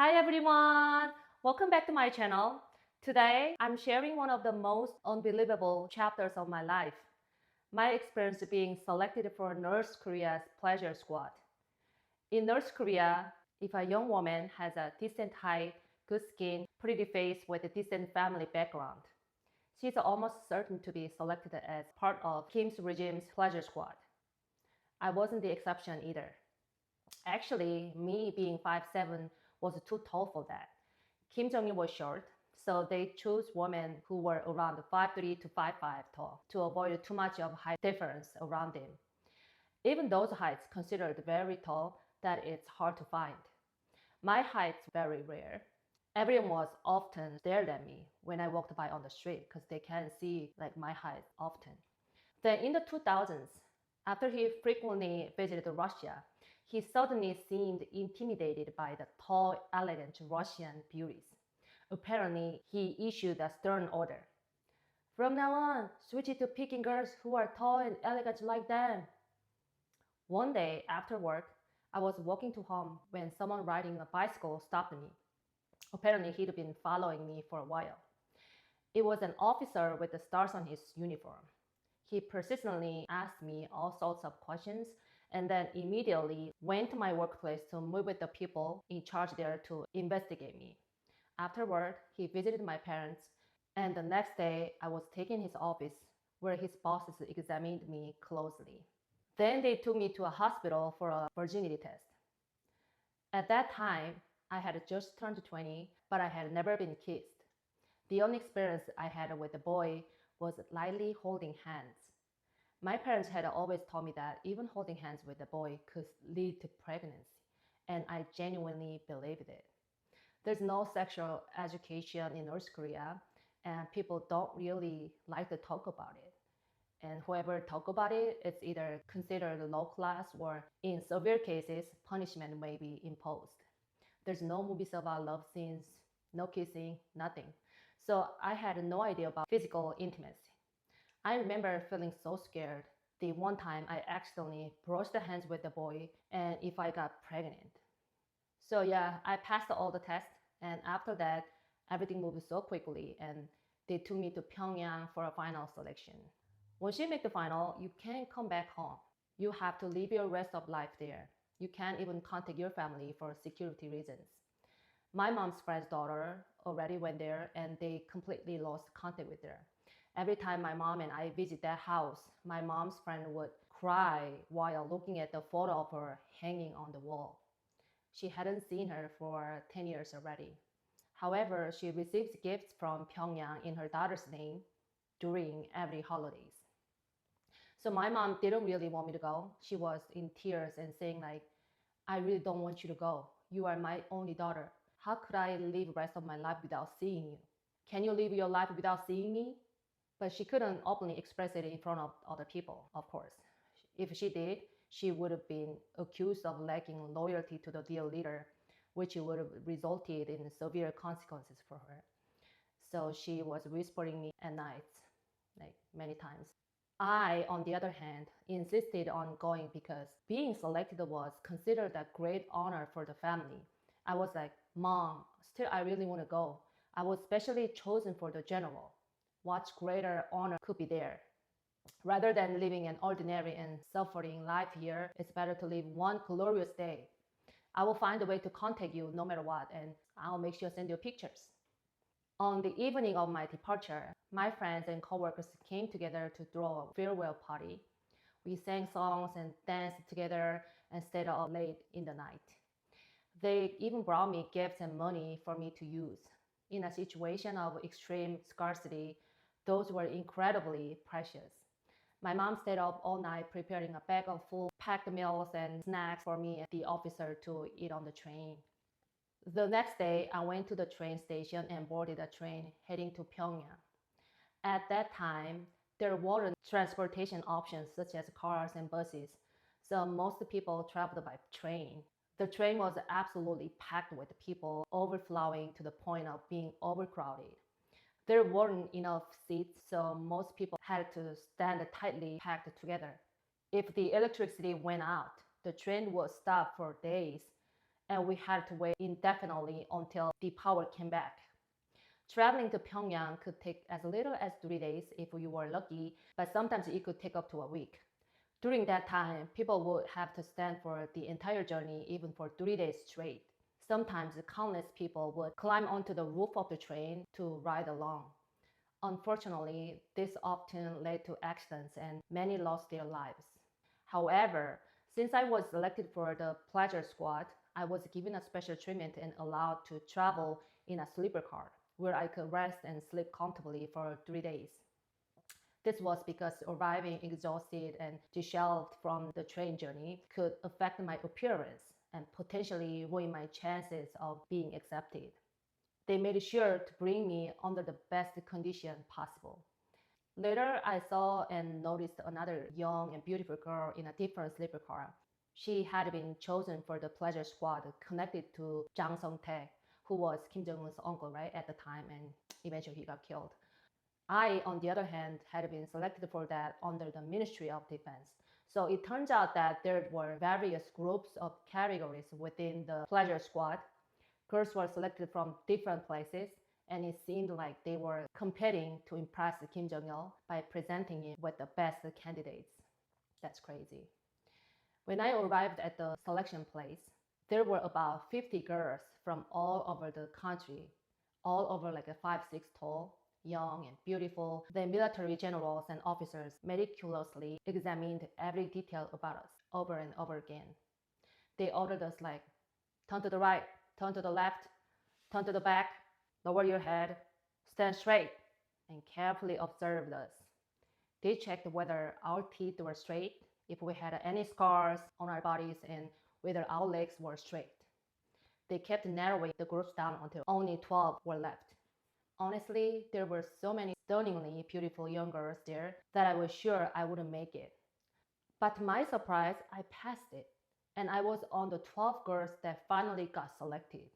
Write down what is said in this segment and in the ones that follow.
Hi everyone! Welcome back to my channel. Today, I'm sharing one of the most unbelievable chapters of my life. My experience being selected for Nurse Korea's Pleasure Squad. In Nurse Korea, if a young woman has a decent height, good skin, pretty face with a decent family background, she's almost certain to be selected as part of Kim's regime's Pleasure Squad. I wasn't the exception either. Actually, me being 5'7" was too tall for that. Kim Jong-il was short, so they chose women who were around 5'3" to 5'5" tall to avoid too much of height difference around them. Even those heights considered very tall that it's hard to find. My height's very rare. Everyone was often stared at me when I walked by on the street because they can't see like my height often. Then in the 2000s, after he frequently visited Russia, he suddenly seemed intimidated by the tall, elegant Russian beauties. Apparently, he issued a stern order. From now on, switch it to picking girls who are tall and elegant like them. One day after work, I was walking to home when someone riding a bicycle stopped me. Apparently, he'd been following me for a while. It was an officer with the stars on his uniform. He persistently asked me all sorts of questions and then immediately went to my workplace to meet with the people in charge there to investigate me. Afterward, he visited my parents, and the next day I was taken to his office where his bosses examined me closely. Then they took me to a hospital for a virginity test. At that time, I had just turned 20, but I had never been kissed. The only experience I had with a boy was lightly holding hands. My parents had always told me that even holding hands with a boy could lead to pregnancy, and I genuinely believed it. There's no sexual education in North Korea, and people don't really like to talk about it. And whoever talk about it, it's either considered low class or, in severe cases, punishment may be imposed. There's no movies about love scenes, no kissing, nothing. So I had no idea about physical intimacy. I remember feeling so scared the one time I accidentally brushed hands with a boy and if I got pregnant. So yeah, I passed all the tests, and after that, everything moved so quickly, and they took me to Pyongyang for a final selection. Once you make the final, you can't come back home. You have to live your rest of life there. You can't even contact your family for security reasons. My mom's friend's daughter already went there and they completely lost contact with her. Every time my mom and I visit that house, my mom's friend would cry while looking at the photo of her hanging on the wall. She hadn't seen her for 10 years already. However, she receives gifts from Pyongyang in her daughter's name during every holidays. So my mom didn't really want me to go. She was in tears and saying like, I really don't want you to go. You are my only daughter. How could I live the rest of my life without seeing you? Can you live your life without seeing me? But she couldn't openly express it in front of other people, of course. If she did, she would have been accused of lacking loyalty to the dear leader, which would have resulted in severe consequences for her. So she was whispering me at night, like many times. I, on the other hand, insisted on going because being selected was considered a great honor for the family. I was like, Mom, still I really want to go. I was specially chosen for the general. What greater honor could be there? Rather than living an ordinary and suffering life here, it's better to live one glorious day. I will find a way to contact you no matter what, and I'll make sure to send you pictures. On the evening of my departure, my friends and coworkers came together to throw a farewell party. We sang songs and danced together and stayed up late in the night. They even brought me gifts and money for me to use. In a situation of extreme scarcity, those were incredibly precious. My mom stayed up all night preparing a bag of full packed meals and snacks for me and the officer to eat on the train. The next day, I went to the train station and boarded a train heading to Pyongyang. At that time, there weren't transportation options such as cars and buses, so most people traveled by train. The train was absolutely packed with people, overflowing to the point of being overcrowded. There weren't enough seats, so most people had to stand tightly packed together. If the electricity went out, the train would stop for days, and we had to wait indefinitely until the power came back. Traveling to Pyongyang could take as little as 3 days if you were lucky, but sometimes it could take up to a week. During that time, people would have to stand for the entire journey, even for 3 days straight. Sometimes countless people would climb onto the roof of the train to ride along. Unfortunately, this often led to accidents and many lost their lives. However, since I was selected for the pleasure squad, I was given a special treatment and allowed to travel in a sleeper car where I could rest and sleep comfortably for 3 days. This was because arriving exhausted and disheveled from the train journey could affect my appearance and potentially ruin my chances of being accepted. They made sure to bring me under the best condition possible. Later, I saw and noticed another young and beautiful girl in a different sleeper car. She had been chosen for the pleasure squad connected to Jang Sung-taek, who was Kim Jong-un's uncle, right, at the time, and eventually he got killed. I, on the other hand, had been selected for that under the Ministry of Defense. So it turns out that there were various groups of categories within the pleasure squad. Girls were selected from different places, and it seemed like they were competing to impress Kim Jong-il by presenting him with the best candidates. That's crazy. When I arrived at the selection place, there were about 50 girls from all over the country, all over like a 5'6" tall, young and beautiful. The military generals and officers meticulously examined every detail about us over and over again. They ordered us like, turn to the right, turn to the left, turn to the back, lower your head, stand straight, and carefully observed us. They checked whether our teeth were straight, if we had any scars on our bodies, and whether our legs were straight. They kept narrowing the groups down until only 12 were left. Honestly, there were so many stunningly beautiful young girls there that I was sure I wouldn't make it. But to my surprise, I passed it, and I was on the 12 girls that finally got selected.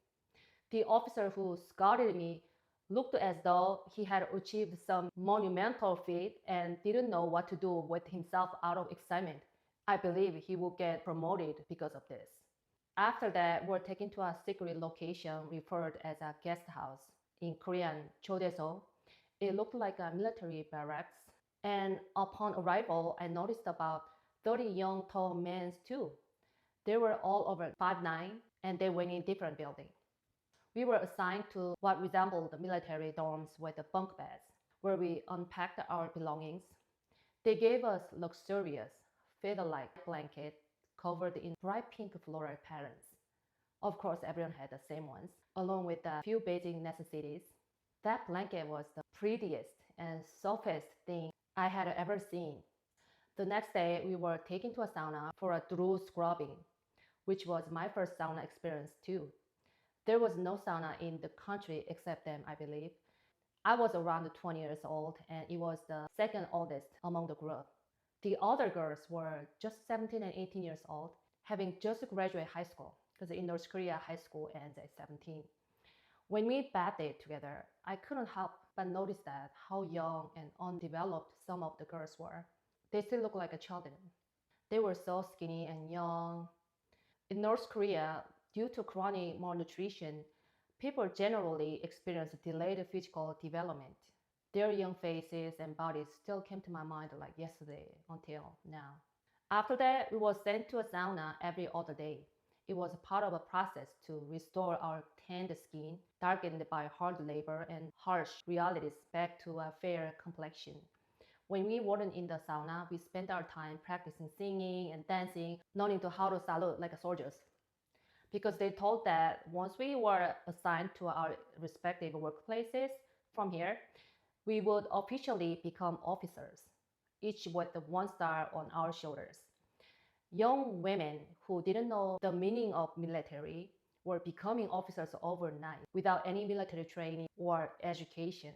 The officer who scouted me looked as though he had achieved some monumental feat and didn't know what to do with himself out of excitement. I believe he will get promoted because of this. After that, we're taken to a secret location referred as a guest house. In Korean, chodeso. It looked like a military barracks. And upon arrival, I noticed about 30 young tall men too. They were all over 5'9", and they went in different buildings. We were assigned to what resembled the military dorms with the bunk beds, where we unpacked our belongings. They gave us luxurious, feather-like blankets covered in bright pink floral patterns. Of course, everyone had the same ones, along with a few basic necessities. That blanket was the prettiest and softest thing I had ever seen. The next day, we were taken to a sauna for a thorough scrubbing, which was my first sauna experience too. There was no sauna in the country except them, I believe. I was around 20 years old, and it was the second oldest among the group. The other girls were just 17 and 18 years old, having just graduated high school, because in North Korea, high school ends at 17. When we bathed together, I couldn't help but notice that how young and undeveloped some of the girls were. They still looked like a children. They were so skinny and young. In North Korea, due to chronic malnutrition, people generally experience delayed physical development. Their young faces and bodies still came to my mind like yesterday until now. After that, we were sent to a sauna every other day. It was part of a process to restore our tanned skin, darkened by hard labor and harsh realities, back to a fair complexion. When we weren't in the sauna, we spent our time practicing singing and dancing, learning to how to salute like soldiers. Because they told that once we were assigned to our respective workplaces from here, we would officially become officers, each with the 1 star on our shoulders. Young women who didn't know the meaning of military were becoming officers overnight without any military training or education.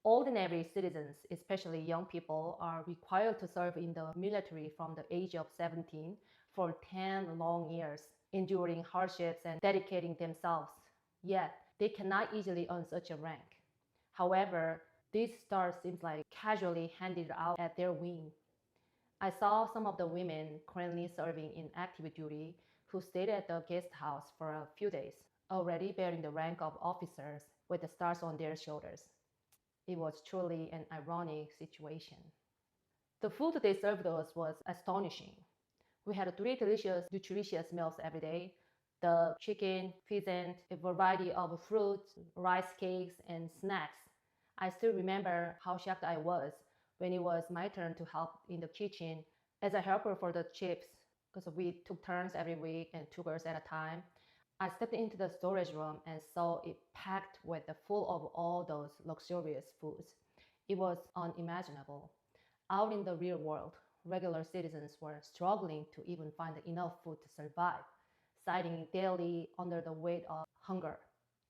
Ordinary citizens, especially young people, are required to serve in the military from the age of 17 for 10 long years, enduring hardships and dedicating themselves. Yet, they cannot easily earn such a rank. However, these stars seem like casually handed out at their whim. I saw some of the women currently serving in active duty who stayed at the guest house for a few days, already bearing the rank of officers with the stars on their shoulders. It was truly an ironic situation. The food they served us was astonishing. We had three delicious, nutritious meals every day: the chicken, pheasant, a variety of fruits, rice cakes, and snacks. I still remember how shocked I was when it was my turn to help in the kitchen as a helper for the chips, because we took turns every week and 2 girls at a time. I stepped into the storage room and saw it packed with full of all those luxurious foods. It was unimaginable. Out in the real world, regular citizens were struggling to even find enough food to survive, sighting daily under the weight of hunger.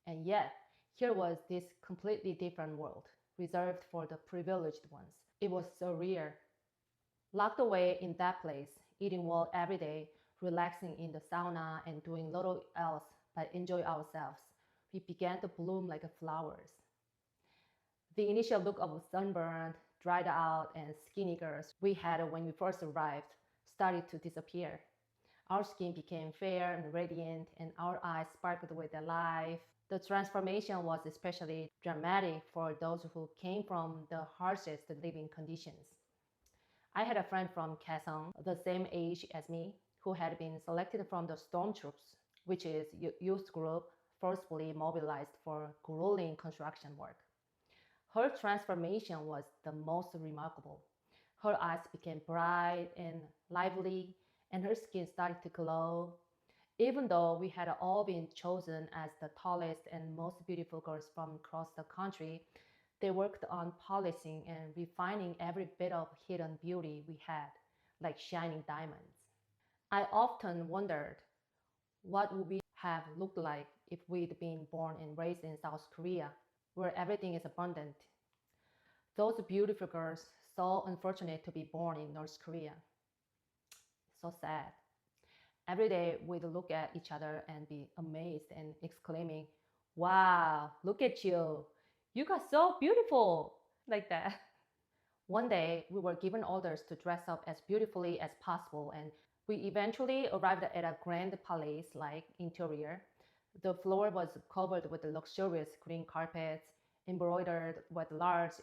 And yet, here was this completely different world, reserved for the privileged ones. It was surreal. Locked away in that place, eating well every day, relaxing in the sauna, and doing little else but enjoy ourselves, we began to bloom like flowers. The initial look of sunburned, dried out, and skinny girls we had when we first arrived started to disappear. Our skin became fair and radiant, and our eyes sparkled with life. The transformation was especially dramatic for those who came from the harshest living conditions. I had a friend from Kaesong, the same age as me, who had been selected from the stormtroops, which is youth group forcefully mobilized for grueling construction work. Her transformation was the most remarkable. Her eyes became bright and lively, and her skin started to glow. Even though we had all been chosen as the tallest and most beautiful girls from across the country, they worked on polishing and refining every bit of hidden beauty we had, like shining diamonds. I often wondered what would we have looked like if we'd been born and raised in South Korea, where everything is abundant. Those beautiful girls, so unfortunate to be born in North Korea. So sad. Every day we'd look at each other and be amazed and exclaiming, "Wow, look at you! You got so beautiful!" Like that. One day we were given orders to dress up as beautifully as possible, and we eventually arrived at a grand palace like interior. The floor was covered with luxurious green carpets, embroidered with large